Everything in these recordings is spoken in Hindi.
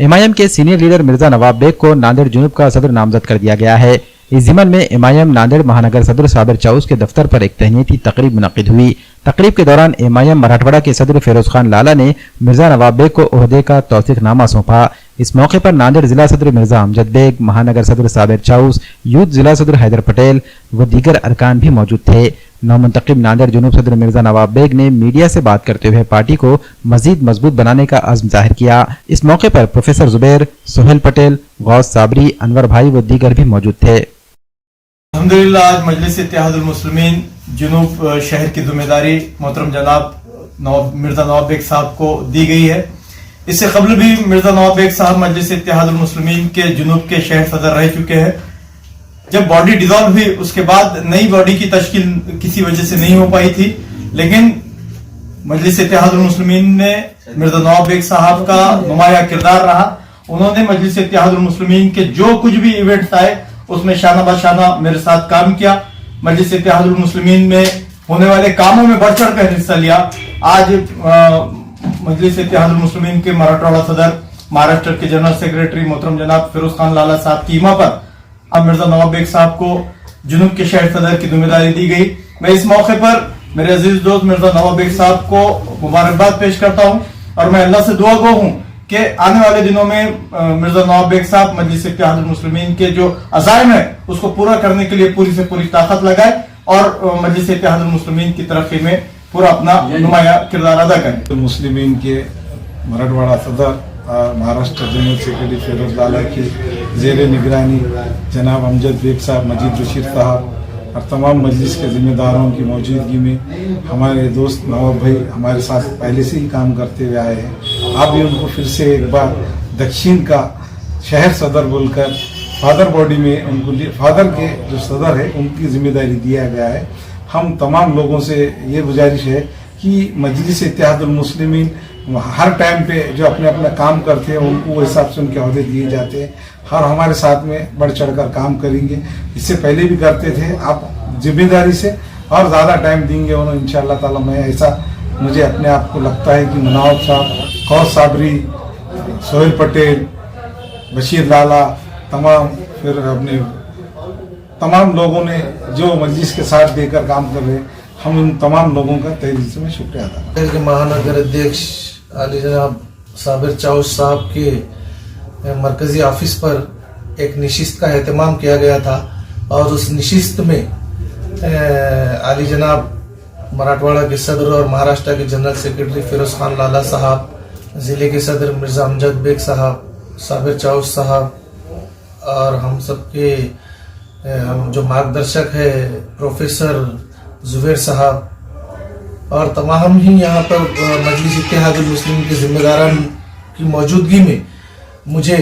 एमआईएम के सीनियर लीडर मिर्जा नवाब बेग को नांदेड़ जुनूब का सदर नामजद कर दिया गया है। इस जिमन में एमआईएम नांदेड़ महानगर सदर साबिर चाउस के दफ्तर पर एक तहनीती तकरीब मुनक्किद हुई। तकरीब के दौरान एमआईएम मराठवाड़ा के सदर फिरोज खान लाला ने मिर्जा नवाब बेग को ओहदे का तौसीकनामा सौंपा। इस मौके पर नांदेड़ जिला सदर मिर्जा अमजद बेग, महानगर सदर साबिर चाउस, यूथ जिला सदर हैदर पटेल व दीगर अरकान भी मौजूद थे। नौमुंतखब नांदेड़ जुनूब सदर मिर्जा नवाब बेग ने मीडिया से बात करते हुए पार्टी को मजीद मजबूत बनाने का अज़्म जाहिर किया। इस मौके पर प्रोफेसर जुबैर, सोहेल पटेल, गौस साबरी, अनवर भाई व दीगर भी मौजूद थे। अल्हम्दुलिल्लाह आज मजलिस इत्तेहादुल मुस्लिमीन जुनूब शहर की जिम्मेदारी मोहतरम जनाब मिर्जा नवाब बेग साहब को दी गई है। इससे कबल भी मिर्जा नवाब बेग साहब मजलिस इत्तेहादुल मुस्लिमीन के जुनूब के शहर सदर रह चुके हैं। जब बॉडी डिसॉल्व हुई उसके बाद नई बॉडी की तश्कील किसी वजह से नहीं हो पाई थी, लेकिन मजलिस इत्तेहादुल मुस्लिमीन ने मिर्जा नवाब बेग साहब का नुमाया किरदार रहा। उन्होंने मजलिस इत्तेहादुल मुस्लिमीन के जो कुछ भी इवेंट्स आए उसमें शाना बशाना मेरे साथ काम किया। मजलिस इत्तेहादुल मुस्लिमीन में होने वाले कामों में बढ़ चढ़ कर हिस्सा लिया। आज मजलिस इत्तेहादुल मुस्लिमीन के मराठवाड़ा सदर, महाराष्ट्र के जनरल सेक्रेटरी मोहतरम जनाब फिरोज खान लाला साहब की हिमा पर अब मिर्जा नवाब बेग साहब को जुनूब के शहर सदर की जिम्मेदारी दी गई। मैं इस मौके पर मेरे अजीज दोस्त मिर्जा नवाब बेग साहब को मुबारकबाद पेश करता हूं और मैं अल्लाह से दुआ गो हूं कि आने वाले दिनों में मिर्जा नवाब बेग साहब मजलिस इत्तेहादुल मुस्लिमीन के जो अज़ाइम है उसको पूरा करने के लिए पूरी से पूरी ताकत लगाए और मजलिस इत्तेहादुल मुस्लिमीन की तरक्की में पूरा अपना नुमाया किरदार अदा करें। मुस्लिमीन के मराठवाड़ा सदर महाराष्ट्र जनरल सेक्रेटरी फिरोज लाला की ज़ेर निगरानी जनाब अमजद बेग साहब, मजीद रशीद साहब और तमाम मजलिस के जिम्मेदारों की मौजूदगी में हमारे दोस्त नवाब भाई हमारे साथ पहले से ही काम करते हुए आए हैं। आप भी उनको फिर से एक बार दक्षिण का शहर सदर बोलकर फादर बॉडी में उनको फादर के जो सदर है उनकी जिम्मेदारी दिया गया है। हम तमाम लोगों से ये गुजारिश है कि मजलिस इत्तेहादुल मुस्लिमीन हर टाइम पे जो अपने अपना काम करते हैं उनको वो हिसाब से उनके अहदे दिए जाते हैं। हर हमारे साथ में बढ़ चढ़कर काम करेंगे, इससे पहले भी करते थे। आप जिम्मेदारी से और ज़्यादा टाइम देंगे उन्होंने इंशाअल्लाह ताला। मैं ऐसा मुझे अपने आप को लगता है कि मुनाव साहब, गौस साबरी, सोहेल पटेल, बशीर लाला, तमाम फिर अपने तमाम लोगों ने जो मजलिस के साथ देकर काम कर रहे हैं, हम उन तमाम लोगों का तहे दिल से मैं शुक्रिया अदा करता हूं। महानगर अध्यक्ष आली जनाब साबिर चाउस साहब के मरकजी ऑफिस पर एक नशिस्त का एहतमाम किया गया था और उस नशिस्त में आली जनाब मराठवाड़ा के सदर और महाराष्ट्र के जनरल सेक्रेटरी फिरोज खान लाला साहब, ज़िले के सदर मिर्जा अमजद बेग साहब, साबिर चाउस साहब और हम सबके हम जो मार्गदर्शक है प्रोफेसर जुबैर साहब और तमाम ही यहाँ पर मजलिस इत्तेहादुल मुस्लिमीन के जिम्मेदारान की मौजूदगी में मुझे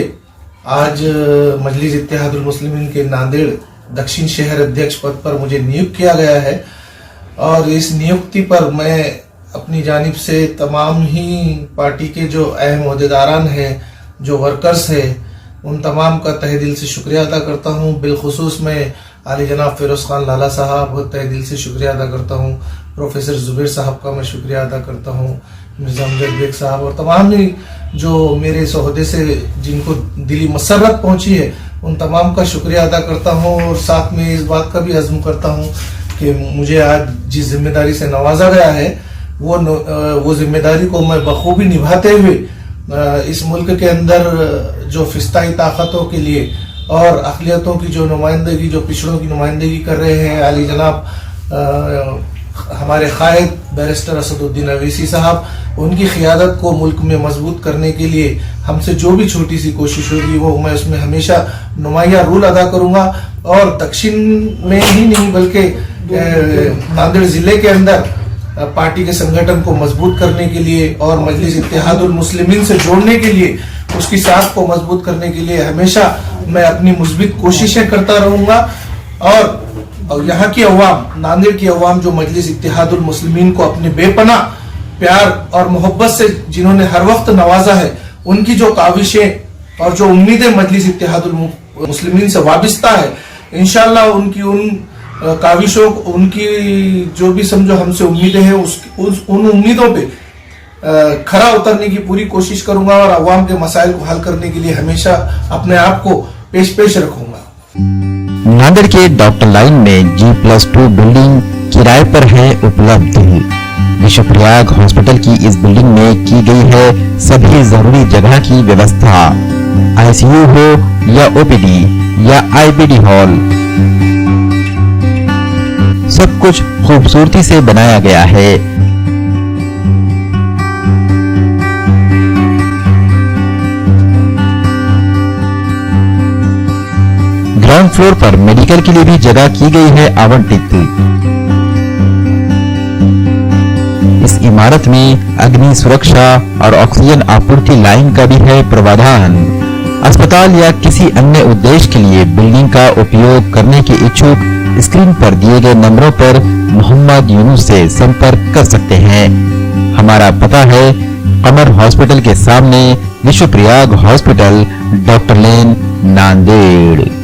आज मजलिस इत्तेहादुल मुस्लिमीन के नांदेड़ दक्षिण शहर अध्यक्ष पद पर मुझे नियुक्त किया गया है। और इस नियुक्ति पर मैं अपनी जानिब से तमाम ही पार्टी के जो अहम ओहदेदारान हैं, जो वर्कर्स हैं, उन तमाम का तहे दिल से शुक्रिया अदा करता हूँ। बिलखुसूस मैं आली जनाब फिरोज खान लाला साहब तहे दिल से शुक्रिया अदा करता हूँ। प्रोफेसर जुबैर साहब का मैं शुक्रिया अदा करता हूँ। मिर्जा अमजद बेग साहब और तमाम ही जो मेरे इस ओहदे से जिनको दिली मसरत पहुँची है उन तमाम का शुक्रिया अदा करता हूँ। और साथ में इस बात का भी अज़्म करता हूँ कि मुझे आज जिस जिम्मेदारी से नवाजा गया है वो जिम्मेदारी को मैं बखूबी निभाते हुए इस मुल्क के अंदर जो फिस्ताई ताकतों के लिए और अक़लियतों की जो नुमाइंदगी, जो पिछड़ों की नुमाइंदगी कर रहे हैं आली जनाब हमारे कायद बैरिस्टर असदुद्दीन अवैसी साहब, उनकी क़ियादत को मुल्क में मजबूत करने के लिए हमसे जो भी छोटी सी कोशिश होगी वो मैं उसमें हमेशा नुमाया रोल अदा करूँगा। और दक्षिण में ही नहीं बल्कि नांदेड़ ज़िले के अंदर पार्टी के संगठन को मजबूत करने के लिए और मजलिस इत्तेहादुल मुस्लिमीन से जोड़ने के लिए, उसकी साख को मजबूत करने के लिए हमेशा मैं अपनी मुस्बित कोशिशें करता रहूँगा। और यहाँ की अवाम, नांदेड़ की अवाम जो मजलिस इत्तेहादुल मुस्लिमीन को अपने बेपनाह प्यार और मोहब्बत से जिन्होंने हर वक्त नवाजा है, उनकी जो काविशें और जो उम्मीदें मजलिस इत्तेहादुल मुस्लिमीन से वाबिस्ता है, इंशाअल्लाह उनकी उन काविशों, उनकी जो भी समझो हमसे उम्मीदें हैं उन उम्मीदों पे खरा उतरने की पूरी कोशिश करूंगा और अवाम के मसाइल को हल करने के लिए हमेशा अपने आप को पेश रखूंगा। नांदेड़ के डॉक्टर लाइन में G+2 बिल्डिंग किराए पर है उपलब्ध। विश्वप्रयाग हॉस्पिटल की इस बिल्डिंग में की गई है सभी जरूरी जगह की व्यवस्था, ICU हो या OPD या IBD हॉल, सब कुछ खूबसूरती से बनाया गया है। ग्राउंड फ्लोर पर मेडिकल के लिए भी जगह की गई है आवंटित। इस इमारत में अग्नि सुरक्षा और ऑक्सीजन आपूर्ति लाइन का भी है प्रावधान। अस्पताल या किसी अन्य उद्देश्य के लिए बिल्डिंग का उपयोग करने के इच्छुक स्क्रीन पर दिए गए नंबरों पर मोहम्मद यूनुस से संपर्क कर सकते हैं। हमारा पता है कमर हॉस्पिटल के सामने, विश्वप्रयाग हॉस्पिटल, डॉक्टर लेन, नांदेड़।